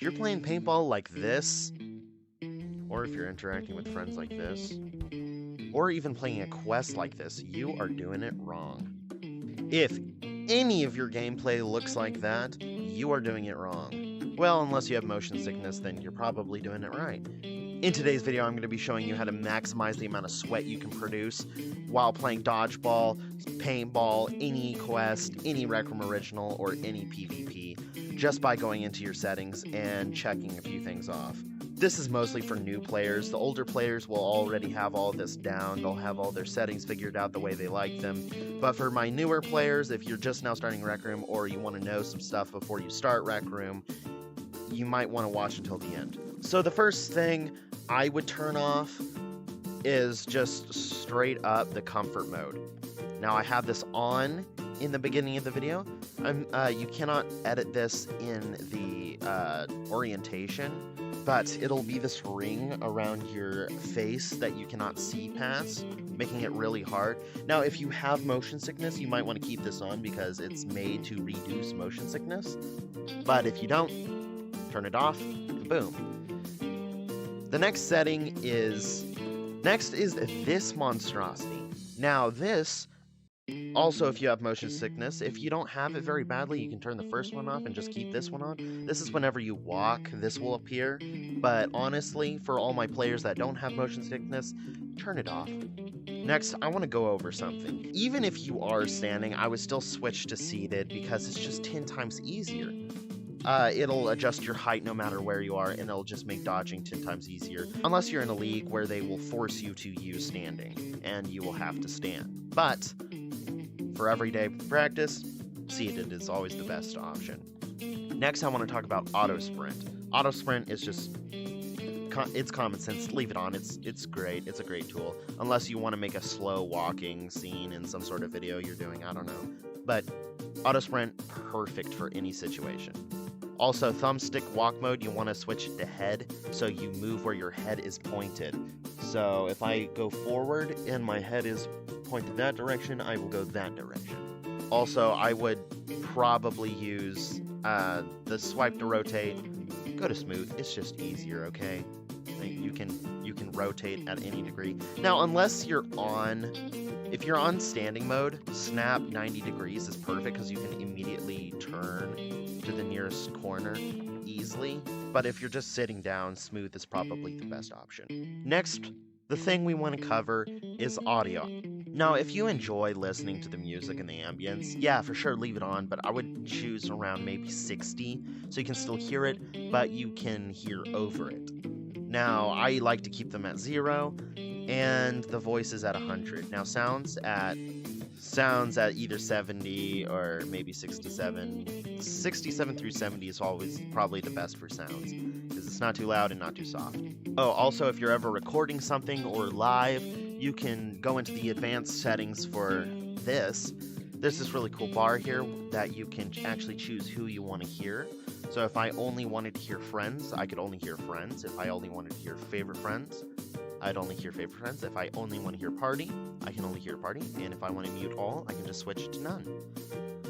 If you're playing paintball like this, or if you're interacting with friends like this, or even playing a quest like this, you are doing it wrong. If any of your gameplay looks like that, you are doing it wrong. Well, unless you have motion sickness, then you're probably doing it right. In today's video, I'm going to be showing you how to maximize the amount of sweat you can produce while playing dodgeball, paintball, any quest, any Rec Room Original, or any PvP, just by going into your settings and checking a few things off. This is mostly for new players. The older players will already have all this down. They'll have all their settings figured out the way they like them. But for my newer players, if you're just now starting Rec Room or you want to know some stuff before you start Rec Room, you might want to watch until the end. So the first thing I would turn off is just straight up the comfort mode. Now I have this on in the beginning of the video. You cannot edit this in the orientation, but it'll be this ring around your face that you cannot see past, making it really hard. Now, if you have motion sickness, you might want to keep this on because it's made to reduce motion sickness. But if you don't, turn it off, and boom. The next setting is this monstrosity. Now this, also if you have motion sickness, if you don't have it very badly, you can turn the first one off and just keep this one on. This is whenever you walk, this will appear. But honestly, for all my players that don't have motion sickness, turn it off. Next, I want to go over something. Even if you are standing, I would still switch to seated because it's just 10 times easier. It'll adjust your height no matter where you are, and it'll just make dodging 10 times easier. Unless you're in a league where they will force you to use standing, and you will have to stand. But for everyday practice, seated is always the best option. Next, I want to talk about auto sprint. Auto sprint is just it's common sense. Leave it on. It's great. It's a great tool. Unless you want to make a slow walking scene in some sort of video you're doing, I don't know. But auto sprint, perfect for any situation. Also, thumbstick walk mode, you want to switch it to head, so you move where your head is pointed. So if I go forward and my head is pointed that direction, I will go that direction. Also, I would probably use the swipe to rotate. Go to smooth, it's just easier, okay? You can rotate at any degree. Now, unless you're if you're on standing mode, snap 90 degrees is perfect because you can immediately turn to the nearest corner easily. But if you're just sitting down, smooth is probably the best option. Next, the thing we want to cover is audio. Now, if you enjoy listening to the music and the ambience, yeah, for sure, leave it on, but I would choose around maybe 60, so you can still hear it, but you can hear over it. Now, I like to keep them at 0, and the voice is at 100. Now, sounds at either 70 or maybe 67. 67 through 70 is always probably the best for sounds, because it's not too loud and not too soft. Oh, also, if you're ever recording something or live, you can go into the advanced settings for this. There's this really cool bar here that you can actually choose who you want to hear. So if I only wanted to hear friends, I could only hear friends. If I only wanted to hear favorite friends, I'd only hear favorite friends. If I only want to hear party, I can only hear party. And if I want to mute all, I can just switch to none.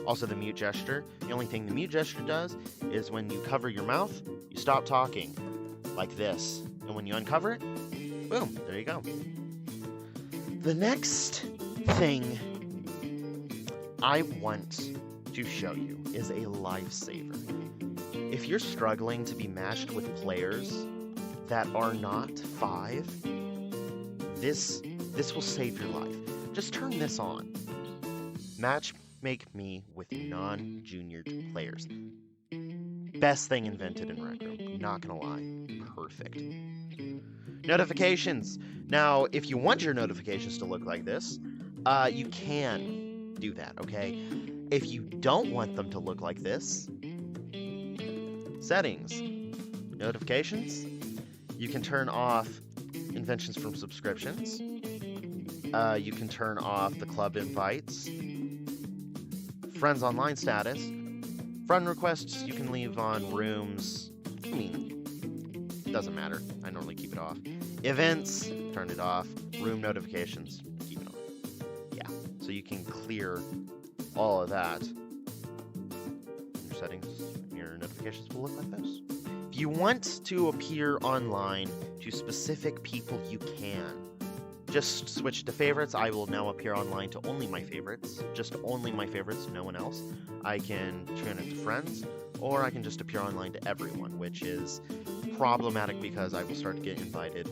Also, the mute gesture. The only thing the mute gesture does is when you cover your mouth, you stop talking, like this. And when you uncover it, boom, there you go. The next thing I want to show you is a lifesaver. If you're struggling to be matched with players that are not 5, this will save your life. Just turn this on. Make me with non-junior players. Best thing invented in Rec Room. Not gonna lie. Perfect. Notifications. Now, if you want your notifications to look like this, you can do that, okay? If you don't want them to look like this, settings, notifications, you can turn off inventions from subscriptions, you can turn off the club invites, friends online status, friend requests you can leave on rooms, doesn't matter, I normally keep it off, events, turn it off, room notifications, keep it on, yeah, so you can clear all of that. Your settings, your notifications will look like this. If you want to appear online to specific people, you can. Just switch to favorites. I will now appear online to only my favorites. Just only my favorites, no one else. I can turn it to friends, or I can just appear online to everyone, which is problematic because I will start to get invited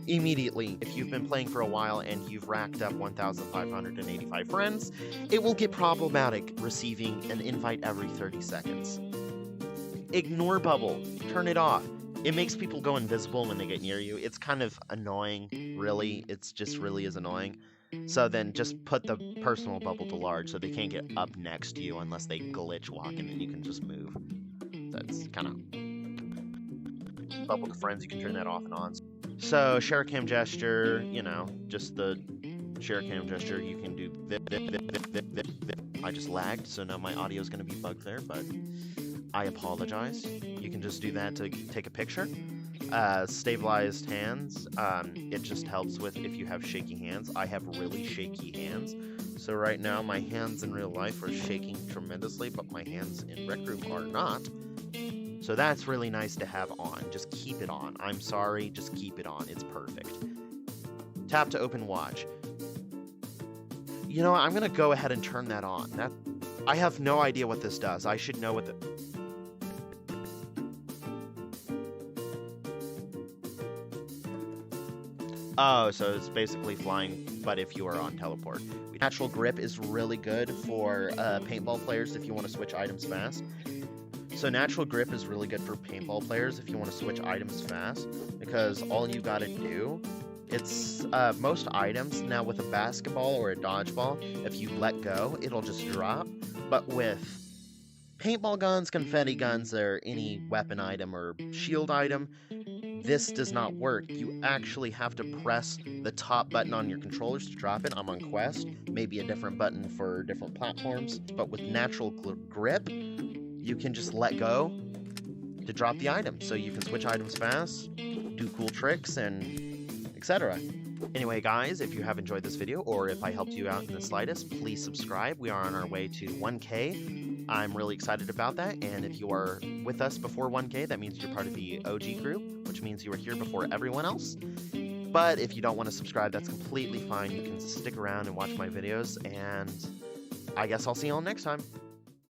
immediately. If you've been playing for a while and you've racked up 1,585 friends, it will get problematic receiving an invite every 30 seconds. Ignore bubble. Turn it off. It makes people go invisible when they get near you. It's kind of annoying, really. It's just really is annoying. So then just put the personal bubble to large so they can't get up next to you unless they glitch walk and then you can just move. That's kind of... Bubble to friends, you can turn that off and on. So share cam gesture, you know, just the share cam gesture, you can do this. I just lagged, so now my audio is going to be bugged there, but I apologize. You can just do that to take a picture. Stabilized hands, it just helps with if you have shaky hands. I have really shaky hands, so right now my hands in real life are shaking tremendously, but my hands in Rec Room are not. So that's really nice to have on. Just keep it on. I'm sorry, just keep it on. It's perfect. Tap to open watch. You know what? I'm going to go ahead and turn that on. I have no idea what this does. I should know what the... Oh, so it's basically flying, but if you are on teleport. Natural grip is really good for paintball players if you want to switch items fast. So natural grip is really good for paintball players if you want to switch items fast, because all you gotta do, it's most items, now with a basketball or a dodgeball, if you let go, it'll just drop, but with paintball guns, confetti guns, or any weapon item or shield item, this does not work. You actually have to press the top button on your controllers to drop it. I'm on Quest, maybe a different button for different platforms, but with natural grip, you can just let go to drop the item, so you can switch items fast, do cool tricks, and etc. Anyway, guys, if you have enjoyed this video, or if I helped you out in the slightest, please subscribe. We are on our way to 1K. I'm really excited about that, and if you are with us before 1K, that means you're part of the OG group, which means you are here before everyone else. But if you don't want to subscribe, that's completely fine. You can stick around and watch my videos, and I guess I'll see you all next time.